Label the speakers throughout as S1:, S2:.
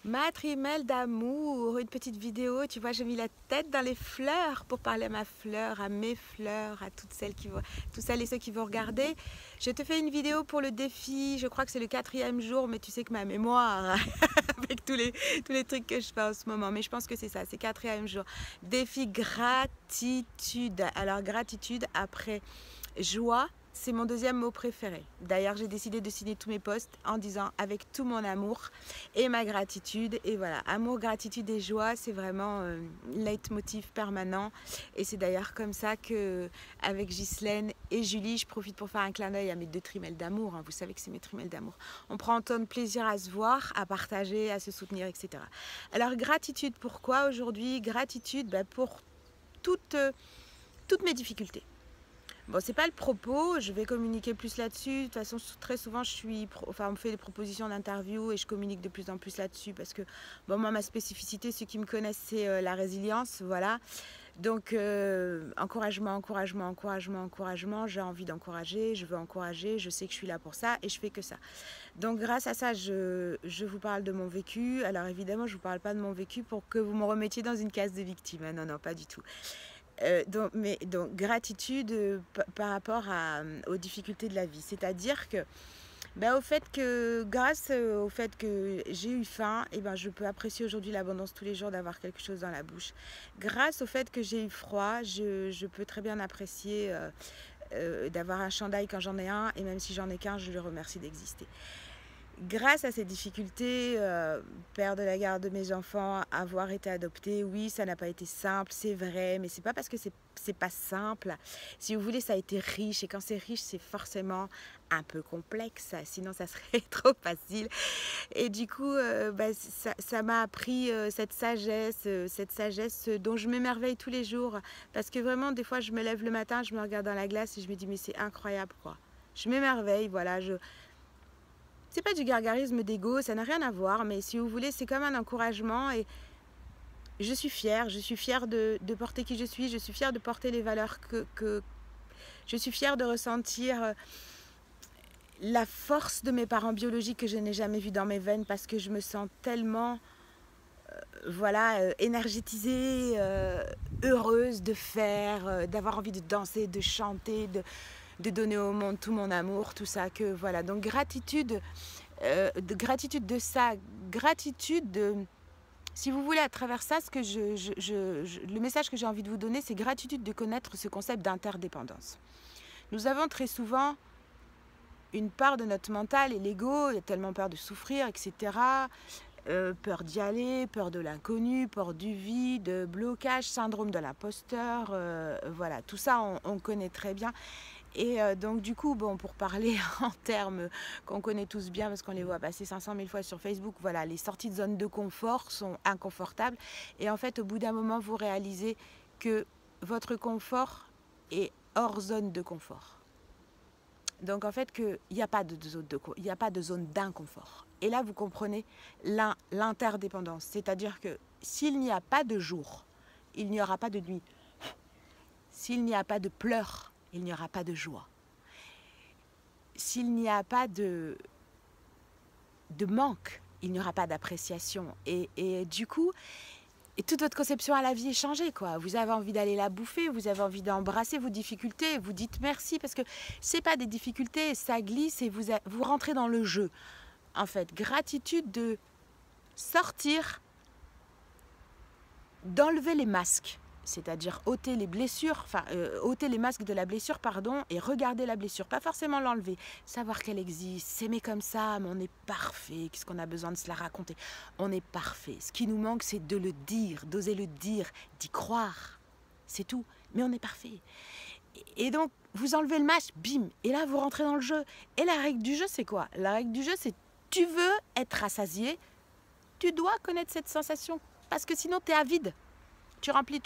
S1: Ma trimelle d'amour, une petite vidéo, tu vois, j'ai mis la tête dans les fleurs pour parler à ma fleur, à mes fleurs, à toutes celles qui vont, tous celles et ceux qui vont regarder. Je te fais une vidéo pour le défi, je crois que c'est le 4e jour, mais tu sais que ma mémoire, avec tous les trucs que je fais en ce moment, mais je pense que c'est ça, c'est 4e jour. Défi gratitude. Alors gratitude après joie. C'est mon 2e mot préféré. D'ailleurs, j'ai décidé de signer tous mes posts en disant avec tout mon amour et ma gratitude. Et voilà, amour, gratitude et joie, c'est vraiment leitmotiv permanent. Et c'est d'ailleurs comme ça que, avec Ghislaine et Julie, je profite pour faire un clin d'œil à mes 2 trimelles d'amour. Hein. Vous savez que c'est mes trimelles d'amour. On prend autant de plaisir à se voir, à partager, à se soutenir, etc. Alors, gratitude, pourquoi aujourd'hui? Gratitude pour toutes mes difficultés. Bon, c'est pas le propos, je vais communiquer plus là-dessus. De toute façon, très souvent, on me fait des propositions d'interview et je communique de plus en plus là-dessus parce que, bon, moi, ma spécificité, ceux qui me connaissent, c'est la résilience, voilà. Donc, encouragement, encouragement, encouragement, encouragement. J'ai envie d'encourager, je veux encourager, je sais que je suis là pour ça et je fais que ça. Donc, grâce à ça, je vous parle de mon vécu. Alors, évidemment, je vous parle pas de mon vécu pour que vous me remettiez dans une case de victime. Non, non, pas du tout. Donc gratitude par rapport aux difficultés de la vie. C'est-à-dire que au fait que grâce au fait que j'ai eu faim, je peux apprécier aujourd'hui l'abondance tous les jours d'avoir quelque chose dans la bouche. Grâce au fait que j'ai eu froid, je peux très bien apprécier d'avoir un chandail quand j'en ai un, et même si j'en ai qu'un, je le remercie d'exister. Grâce à ces difficultés, père de la garde de mes enfants, avoir été adopté, oui, ça n'a pas été simple, c'est vrai, mais c'est pas parce que c'est pas simple. Si vous voulez, ça a été riche, et quand c'est riche, c'est forcément un peu complexe, sinon ça serait trop facile. Et du coup, ça m'a appris cette sagesse dont je m'émerveille tous les jours, parce que vraiment, des fois, je me lève le matin, je me regarde dans la glace et je me dis, mais c'est incroyable, quoi. Je m'émerveille, voilà, c'est pas du gargarisme d'ego, ça n'a rien à voir, mais si vous voulez, c'est comme un encouragement et je suis fière de porter qui je suis fière de porter les valeurs que je suis fière de ressentir la force de mes parents biologiques que je n'ai jamais vue dans mes veines parce que je me sens tellement énergétisée, heureuse de faire, d'avoir envie de danser, de chanter, de donner au monde tout mon amour, tout ça, que voilà. Donc gratitude de ça, gratitude de, si vous voulez, à travers ça, ce que le message que j'ai envie de vous donner, c'est gratitude de connaître ce concept d'interdépendance. Nous avons très souvent une part de notre mental et l'ego, il y a tellement peur de souffrir, etc. Peur d'y aller, peur de l'inconnu, peur du vide, blocage, syndrome de l'imposteur, voilà, tout ça on connaît très bien. Et donc du coup, bon, pour parler en termes qu'on connaît tous bien parce qu'on les voit passer 500 000 fois sur Facebook, voilà, les sorties de zone de confort sont inconfortables. Et en fait, au bout d'un moment, vous réalisez que votre confort est hors zone de confort. Donc en fait, qu'il n'y a pas de zone d'inconfort. Et là, vous comprenez l'interdépendance. C'est-à-dire que s'il n'y a pas de jour, il n'y aura pas de nuit. S'il n'y a pas de pleurs, il n'y aura pas de joie. S'il n'y a pas de manque, il n'y aura pas d'appréciation. Et du coup, toute votre conception à la vie est changée, quoi. Vous avez envie d'aller la bouffer, vous avez envie d'embrasser vos difficultés, vous dites merci parce que c'est pas des difficultés, ça glisse et vous rentrez dans le jeu. En fait, gratitude de sortir, d'enlever les masques. C'est-à-dire ôter les blessures, ôter les masques de la blessure, pardon, et regarder la blessure, pas forcément l'enlever, savoir qu'elle existe, s'aimer comme ça, mais on est parfait, qu'est-ce qu'on a besoin de se la raconter? On est parfait, ce qui nous manque c'est de le dire, d'oser le dire, d'y croire, c'est tout, mais on est parfait. Et donc, vous enlevez le masque, bim, et là vous rentrez dans le jeu. Et la règle du jeu c'est quoi? La règle du jeu c'est, tu veux être rassasié, tu dois connaître cette sensation, parce que sinon t'es avide. Tu remplis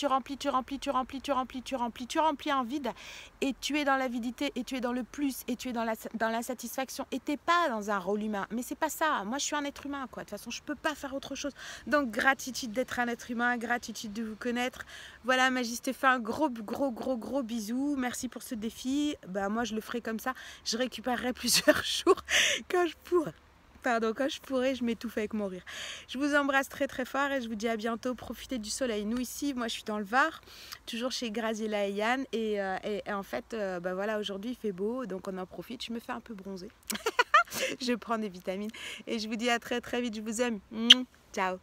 S1: un vide et tu es dans l'avidité et tu es dans le plus et tu es dans l'insatisfaction et tu n'es pas dans un rôle humain. Mais c'est pas ça. Moi, je suis un être humain, quoi. De toute façon, je ne peux pas faire autre chose. Donc, gratitude d'être un être humain, gratitude de vous connaître. Voilà, Magie, je te fais un gros bisou. Merci pour ce défi. Moi, je le ferai comme ça. Je récupérerai plusieurs jours quand je pourrai. Pardon, quand je pourrais, je m'étouffe avec mon rire. Je vous embrasse très très fort et je vous dis à bientôt. Profitez du soleil. Nous ici, moi je suis dans le Var, toujours chez Graziella et Yann. Et en fait, bah voilà, aujourd'hui il fait beau, donc on en profite. Je me fais un peu bronzer. Je prends des vitamines et je vous dis à très très vite. Je vous aime. Ciao.